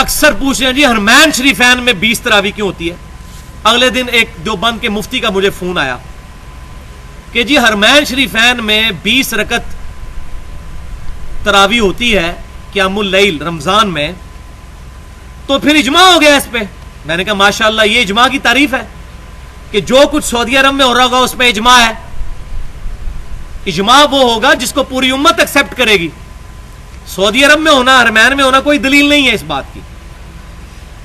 اکثر پوچھ رہے ہیں جی حرمین شریفین میں 20 تراوی کیوں ہوتی ہے؟ اگلے دن ایک دیوبند کے مفتی کا مجھے فون آیا کہ جی حرمین شریفین میں 20 رکعت تراوی ہوتی ہے قیام اللیل رمضان میں، تو پھر اجماع ہو گیا اس پہ۔ میں نے کہا ماشاءاللہ یہ اجماع کی تعریف ہے کہ جو کچھ سعودی عرب میں ہو رہا ہوگا اس پہ اجماع ہے۔ اجماع وہ ہوگا جس کو پوری امت ایکسپٹ کرے گی۔ سعودی عرب میں ہونا، حرمین میں ہونا کوئی دلیل نہیں ہے اس بات کی۔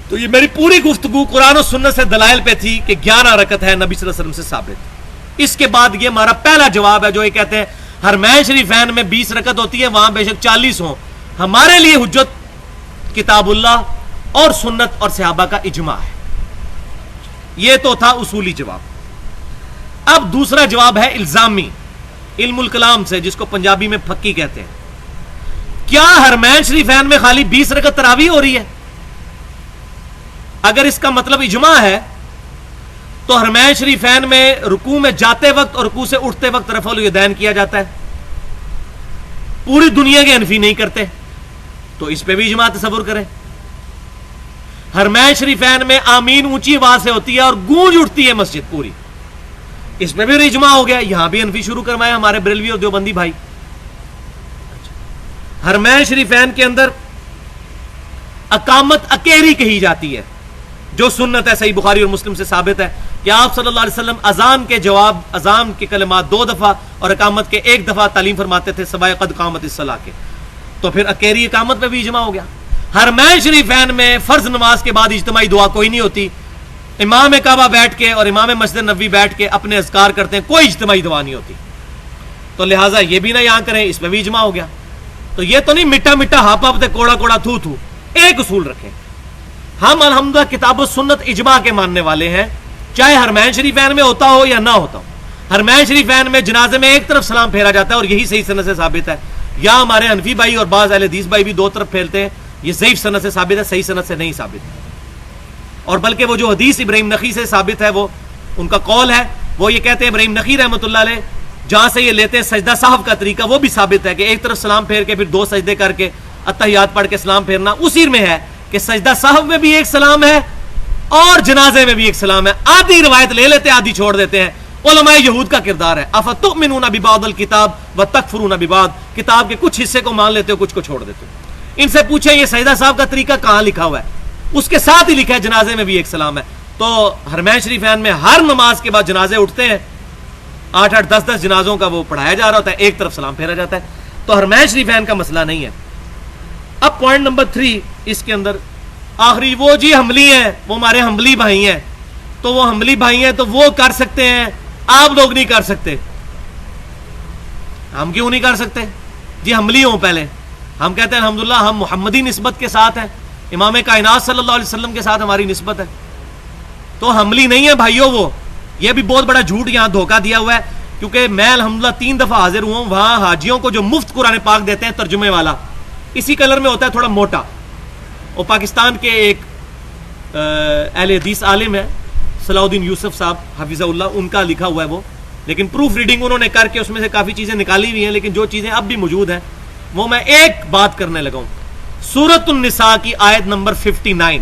تو یہ میری پوری گفتگو قرآن و سنت سے دلائل پہ تھی کہ 11 رکعت ہے، نبی صلی اللہ علیہ وسلم سے ثابت۔ اس کے بعد یہ ہمارا پہلا جواب ہے جو یہ کہتے ہیں حرمین شریفین میں 20 رکعت ہوتی ہے، وہاں بے شک 40 ہوں۔ ہمارے لیے حجت کتاب اللہ اور سنت اور صحابہ کا اجماع ہے۔ یہ تو تھا اصولی جواب۔ اب دوسرا جواب ہے الزامی، علم الکلام سے، جس کو پنجابی میں پھکی کہتے ہیں۔ کیا حرمین شریفین میں خالی 20 رکعت تراویح ہو رہی ہے؟ اگر اس کا مطلب اجماع ہے تو حرمین شریفین میں رکوع میں جاتے وقت اور رکوع سے اٹھتے وقت رفع الیدین کیا جاتا ہے، پوری دنیا کے حنفی نہیں کرتے، تو اس پہ بھی اجماع تصور کریں۔ حرمین شریفین میں آمین اونچی آواز سے ہوتی ہے اور گونج اٹھتی ہے مسجد پوری، اس پہ بھی اجماع ہو گیا، یہاں بھی حنفی شروع کروائے ہمارے بریلوی اور دیوبندی بھائی۔ حرمین شریفین کے اندر اقامت اکیری کہی جاتی ہے، جو سنت ہے، صحیح بخاری اور مسلم سے ثابت ہے کہ آپ صلی اللہ علیہ وسلم اذان کے جواب، اذان کے کلمات 2 دفعہ اور اقامت کے 1 دفعہ تعلیم فرماتے تھے سوائے قد قامت الصلاۃ کے، تو پھر اکیری اقامت پہ بھی اجماع ہو گیا۔ حرمین شریفین میں فرض نماز کے بعد اجتماعی دعا کوئی نہیں ہوتی، امام کعبہ بیٹھ کے اور امام مسجد نبوی بیٹھ کے اپنے اذکار کرتے ہیں، کوئی اجتماعی دعا نہیں ہوتی، تو لہٰذا یہ بھی نہ یہاں کریں، اس پہ بھی اجماع ہو گیا۔ تو یہ تو نہیں میٹھا میٹھا ہاپ ہاپ تے کوڑا کوڑا تھو تھو، ایک اصول رکھیں۔ ہم الحمدللہ کتاب و سنت اجماع کے ماننے والے ہیں، چاہے حرمین شریفین میں ہوتا ہو یا نہ ہوتا ہو۔ حرمین شریفین میں جنازے میں ایک طرف سلام پھیرا جاتا ہے اور یہی صحیح سنت سے ثابت ہے، یا ہمارے حنفی بھائی اور بعض اہل حدیث بھائی بھی 2 طرف پھیلتے ہیں، یہ ضعیف سنت سے ثابت ہے، صحیح سنت سے نہیں ثابت ہے۔ اور بلکہ وہ جو حدیث ابراہیم نخعی سے ثابت ہے، وہ ان کا قول ہے، وہ یہ کہتے ہیں ابراہیم نخعی رحمۃ اللہ علیہ جہاں سے یہ لیتے ہیں سجدہ صحو کا طریقہ، وہ بھی ثابت ہے کہ ایک طرف سلام پھیر کے پھر 2 سجدے کر کے اتحیات پڑھ کے سلام پھیرنا، اسی میں ہے کہ سجدہ صحو میں بھی ایک سلام ہے اور جنازے میں بھی ایک سلام ہے۔ آدھی روایت لے لیتے آدھی چھوڑ دیتے ہیں، علماء یہود کا کردار ہے، افتؤمنون ببعض الکتاب وتکفرون ببعض، کتاب کے کچھ حصے کو مان لیتے ہو، کچھ کو چھوڑ دیتے ہو۔ ان سے پوچھیں یہ سجدہ صحو کا طریقہ کہاں لکھا ہوا ہے؟ اس کے ساتھ ہی لکھا ہے جنازے میں بھی ایک سلام ہے۔ تو حرمین شریفین میں ہر نماز کے بعد جنازے اٹھتے ہیں، 8 10 جنازوں کا وہ پڑھایا جا رہا ہوتا ہے، ایک طرف سلام پھیرا جاتا ہے، تو حرمین شریفین کا مسئلہ نہیں ہے۔ اب پوائنٹ نمبر 3 اس کے اندر آخری، وہ جی حملی ہیں، وہ ہمارے حملی بھائی ہیں، تو وہ حملی بھائی ہیں تو وہ کر سکتے ہیں، آپ لوگ نہیں کر سکتے۔ ہم کیوں نہیں کر سکتے جی؟ حملی ہوں پہلے، ہم کہتے ہیں الحمدللہ ہم محمدی نسبت کے ساتھ ہیں، امام کائنات صلی اللہ علیہ وسلم کے ساتھ ہماری نسبت ہے، تو حملی نہیں ہے بھائیوں وہ۔ یہ بھی بہت بڑا جھوٹ یہاں دھوکہ دیا ہوا ہے، کیونکہ میں الحمدللہ 3 دفعہ حاضر ہوا ہوں، وہاں حاجیوں کو جو مفت قرآن پاک دیتے ہیں ترجمے والا، اسی کلر میں ہوتا ہے، تھوڑا موٹا، وہ پاکستان کے ایک اہل حدیث عالم ہے صلاح الدین یوسف صاحب حفظہ اللہ، ان کا لکھا ہوا ہے وہ، لیکن پروف ریڈنگ انہوں نے کر کے اس میں سے کافی چیزیں نکالی ہوئی ہیں، لیکن جو چیزیں اب بھی موجود ہیں وہ میں ایک بات کرنے لگا ہوں۔ سورۃ النساء کی آیت نمبر 59،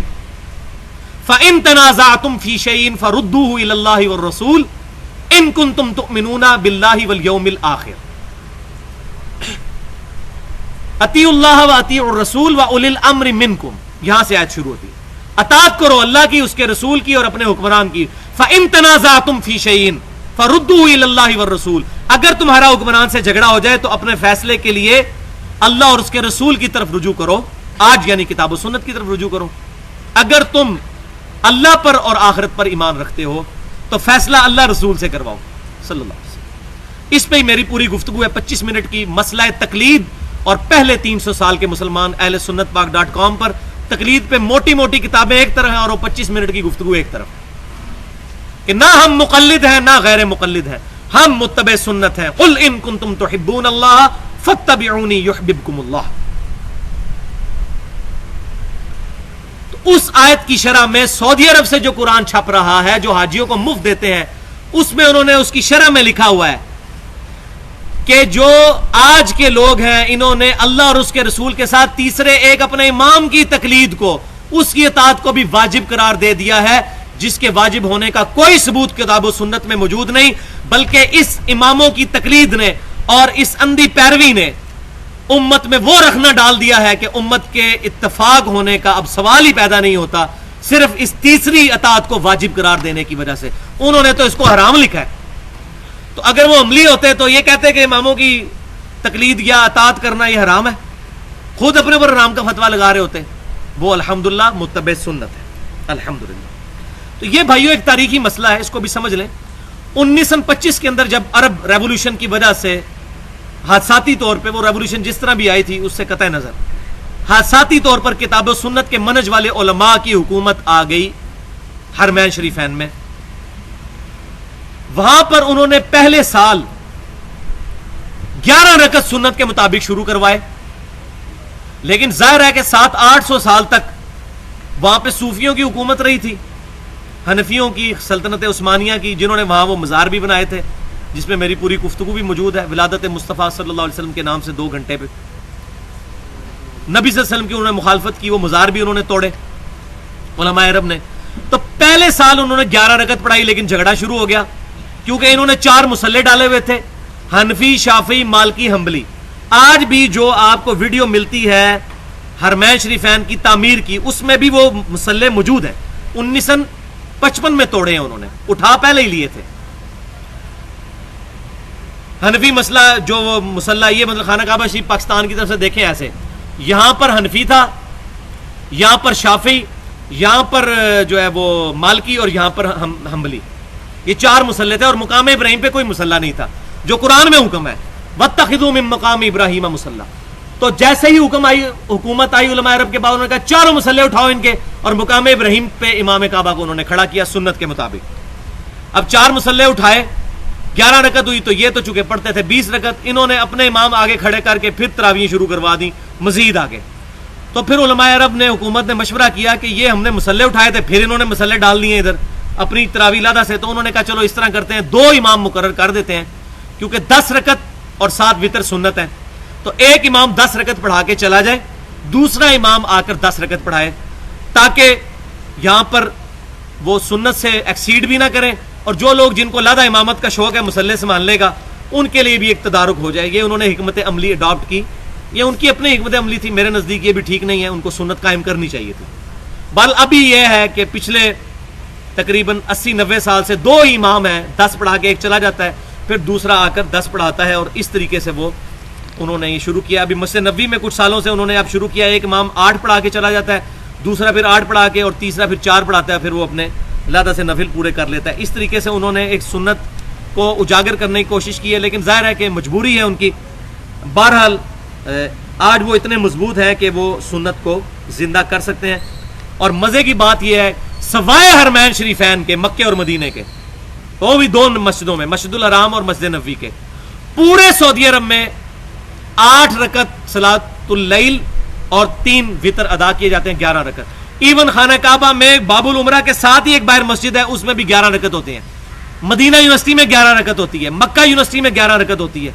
فَإِن تَنَازَعْتُمْ فِي شَيْءٍ فَرُدُّوهُ إِلَى اللَّهِ وَالرَّسُولِ إِن كُنتُمْ تُؤْمِنُونَ بِاللَّهِ وَالْيَوْمِ الْآخِرِ اطیعوا اللہ واطیعوا الرسول وَأُولِي الْأَمْرِ مِنْكُمْ، یہاں سے آیت شروع ہوتی ہے، اطاعت کرو اللہ کی، اس کے رسول کی اور اپنے حکمران کی۔ فَإِن تَنَازَعْتُمْ فِي شَيْءٍ فَرُدُّوهُ إِلَى اللَّهِ وَالرَّسُولِ، اگر تمہارا حکمران سے جھگڑا ہو جائے تو اپنے فیصلے کے لیے اللہ اور اس کے رسول کی طرف رجوع کرو، آج یعنی کتاب و سنت کی طرف رجوع کرو۔ اگر تم اللہ پر اور آخرت پر ایمان رکھتے ہو تو فیصلہ اللہ رسول سے کرواؤ صلی اللہ علیہ وسلم۔ اس پہ ہی میری پوری گفتگو ہے 25 منٹ کی، مسئلہ تقلید اور پہلے 300 سال کے مسلمان اہل سنت پاک .com پر تقلید پہ موٹی موٹی کتابیں ایک طرف ہیں اور وہ 25 منٹ کی گفتگو ایک طرف، کہ نہ ہم مقلد ہیں نہ غیر مقلد ہیں، ہم متبع سنت ہیں۔ قل ان کنتم تحبون اللہ فاتبعونی یحببکم اللہ۔ اس آیت کی شرح میں سعودی عرب سے جو قرآن چھپ رہا ہے، جو حاجیوں کو مفت دیتے ہیں، اس میں انہوں نے اس کی شرح میں لکھا ہوا ہے کہ جو آج کے لوگ ہیں انہوں نے اللہ اور اس کے رسول کے ساتھ تیسرے ایک اپنے امام کی تقلید کو اس کی اطاعت کو بھی واجب قرار دے دیا ہے، جس کے واجب ہونے کا کوئی ثبوت کتاب و سنت میں موجود نہیں، بلکہ اس اماموں کی تقلید نے اور اس اندھی پیروی نے امت میں وہ رکھنا ڈال دیا ہے کہ امت کے اتفاق ہونے کا اب سوال ہی پیدا نہیں ہوتا، صرف اس تیسری اطاعت کو واجب قرار دینے کی وجہ سے۔ انہوں نے تو اس کو حرام لکھا ہے، تو اگر وہ عملی ہوتے تو یہ کہتے کہ اماموں کی تقلید یا اطاعت کرنا یہ حرام ہے، خود اپنے پر حرام کا فتویٰ لگا رہے ہوتے۔ وہ الحمدللہ متبع سنت ہے، الحمدللہ۔ تو یہ بھائیو ایک تاریخی مسئلہ ہے، اس کو بھی سمجھ لیں۔ 1925 کے اندر جب عرب ریولوشن کی وجہ سے حادثاتی طور پہ، وہ ریولوشن جس طرح بھی آئی تھی اس سے قطع نظر، حادثاتی طور پر کتاب و سنت کے منہج والے علماء کی حکومت آ گئی حرمین شریفین میں۔ وہاں پر انہوں نے پہلے سال 11 رکعت سنت کے مطابق شروع کروائے، لیکن ظاہر ہے کہ 700-800 سال تک وہاں پہ صوفیوں کی حکومت رہی تھی، حنفیوں کی، سلطنت عثمانیہ کی، جنہوں نے وہاں وہ مزار بھی بنائے تھے، جس میں میری پوری گفتگو بھی موجود ہے، ولادت مصطفیٰ صلی اللہ علیہ وسلم کے نام سے 2 گھنٹے پہ نبی صلی اللہ علیہ وسلم کی انہوں نے مخالفت کی، وہ مزار بھی انہوں نے توڑے علماء عرب نے۔ تو پہلے سال انہوں نے 11 رکعت پڑھائی، لیکن جھگڑا شروع ہو گیا، کیونکہ انہوں نے 4 مصلے ڈالے ہوئے تھے، حنفی، شافعی، مالکی، حنبلی۔ آج بھی جو آپ کو ویڈیو ملتی ہے حرمین شریفین کی تعمیر کی، اس میں بھی وہ مصلے موجود ہیں، 1955 میں توڑے ہیں انہوں نے، اٹھا پہلے ہی لیے تھے۔ حنفی مسئلہ جو وہ مصلہ، یہ مطلب خانہ کعبہ شریف پاکستان کی طرف سے دیکھیں ایسے، یہاں پر حنفی تھا، یہاں پر شافعی، یہاں پر جو ہے وہ مالکی، اور یہاں پر حنبلی، یہ 4 مصلے تھے، اور مقام ابراہیم پہ کوئی مصلہ نہیں تھا، جو قرآن میں حکم ہے وَاتَّخِذُوا مِن مَقَامِ إِبْرَاهِيمَ مُصَلًّى۔ تو جیسے ہی حکم آئی، حکومت آئی علماء عرب کے بعد، انہوں نے کہا 4 مصلے اٹھاؤ ان کے، اور مقام ابراہیم پہ امام کعبہ کو انہوں نے کھڑا کیا سنت کے مطابق۔ اب 4 مصلے اٹھائے، 11 رکعت ہوئی، تو یہ تو چونکہ پڑھتے تھے 20 رکعت، انہوں نے اپنے امام آگے کھڑے کر کے پھر تراویح شروع کروا دی مزید آگے۔ تو پھر علماء عرب نے، حکومت نے مشورہ کیا کہ یہ ہم نے مصلے اٹھائے تھے، پھر انہوں نے مصلے ڈال دیے ادھر اپنی تراویح لادہ سے، تو انہوں نے کہا چلو اس طرح کرتے ہیں، 2 امام مقرر کر دیتے ہیں، کیونکہ 10 رکعت اور 7 وتر سنت ہے، تو ایک امام 10 رکعت پڑھا کے چلا جائے، دوسرا امام آ کر 10 رکعت پڑھائے، تاکہ یہاں پر وہ سنت سے ایکسیڈ بھی نہ کریں، اور جو لوگ جن کو لادہ امامت کا شوق ہے مسلے سنبھالنے کا، ان کے لیے بھی ایک تدارک ہو جائے۔ یہ انہوں نے حکمت عملی اڈاپٹ کی، یہ ان کی اپنی حکمت عملی تھی، میرے نزدیک یہ بھی ٹھیک نہیں ہے، ان کو سنت قائم کرنی چاہیے تھی۔ بل ابھی یہ ہے کہ پچھلے تقریباً 80-90 سال سے 2 امام ہیں، 10 پڑھا کے ایک چلا جاتا ہے، پھر دوسرا آ کر 10 پڑھاتا ہے، اور اس طریقے سے وہ انہوں نے یہ شروع کیا۔ ابھی مسجد نبوی میں کچھ سالوں سے انہوں نے اب شروع کیا، ایک امام 8 پڑھا کے چلا جاتا ہے، دوسرا پھر 8 پڑھا کے، اور تیسرا پھر 4 پڑھاتا ہے، پھر وہ اپنے لادہ سے نفل پورے کر لیتا ہے۔ اس طریقے سے انہوں نے ایک سنت کو اجاگر کرنے کی کوشش کی ہے، لیکن ظاہر ہے کہ مجبوری ہے ان کی۔ بہرحال آج وہ اتنے مضبوط ہیں کہ وہ سنت کو زندہ کر سکتے ہیں۔ اور مزے کی بات یہ ہے، سوائے حرمین شریفین کے، مکے اور مدینے کے، وہ بھی 2 مسجدوں میں، مسجد الحرام اور مسجد نبوی کے، پورے سعودی عرب میں 8 رکعت صلاۃ اللیل اور 3 وتر ادا کیے جاتے ہیں، 11 رکعت۔ ایون خانہ کعبہ میں باب العمرہ کے ساتھ ہی ایک باہر مسجد ہے، اس میں بھی 11 رکعت ہوتے ہیں۔ مدینہ یونیورسٹی میں 11 رکعت ہوتی ہے، مکہ یونیورسٹی میں 11 رکعت ہوتی ہے،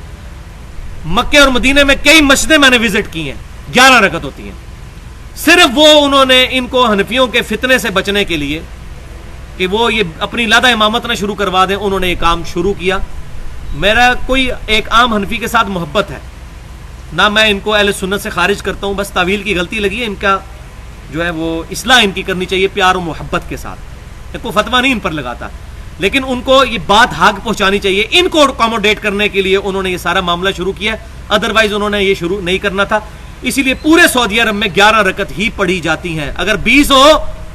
مکے اور مدینے میں کئی مسجدیں میں نے وزٹ کی ہیں، 11 رکعت ہوتی ہیں۔ صرف وہ انہوں نے ان کو حنفیوں کے فتنے سے بچنے کے لیے کہ وہ یہ اپنی لادہ امامت نہ شروع کروا دیں، انہوں نے یہ کام شروع کیا۔ میرا کوئی ایک عام حنفی کے ساتھ محبت ہے نہ، میں ان کو اہل سنت سے خارج کرتا ہوں، بس تعویل کی غلطی لگی ہے، ان کا جو ہے وہ اصلاح ان کی کرنی چاہیے پیار و محبت کے ساتھ، ان کو فتویٰ نہیں ان پر لگاتا، لیکن ان کو یہ بات حق پہنچانی چاہیے، ان کو اکوموڈیٹ کرنے کے لیے انہوں نے یہ سارا معاملہ شروع کیا، ادروائز انہوں نے یہ شروع نہیں کرنا تھا۔ اسی لیے پورے سعودی عرب میں 11 رکعت ہی پڑھی جاتی ہیں، اگر 20 ہو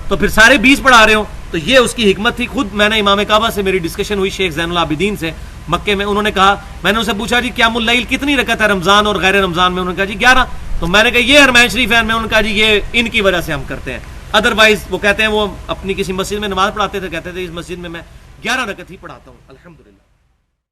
تو پھر سارے 20 پڑھا رہے ہوں، تو یہ اس کی حکمت تھی۔ خود میں نے امام کعبہ سے میری ڈسکشن ہوئی، شیخ زین العابدین سے مکے میں، انہوں نے کہا، میں نے ان سے پوچھا جی قیام اللیل کتنی رکعت ہے رمضان اور غیر رمضان میں؟ انہوں نے کہا جی 11۔ تو میں نے کہا یہ حرمین شریفین میں؟ انہوں نے کہا جی یہ ان کی وجہ سے ہم کرتے ہیں، ادروائز وہ کہتے ہیں وہ اپنی کسی مسجد میں نماز پڑھاتے تھے، کہتے تھے اس مسجد میں 11 رکعت ہی پڑھاتا ہوں، الحمدللہ۔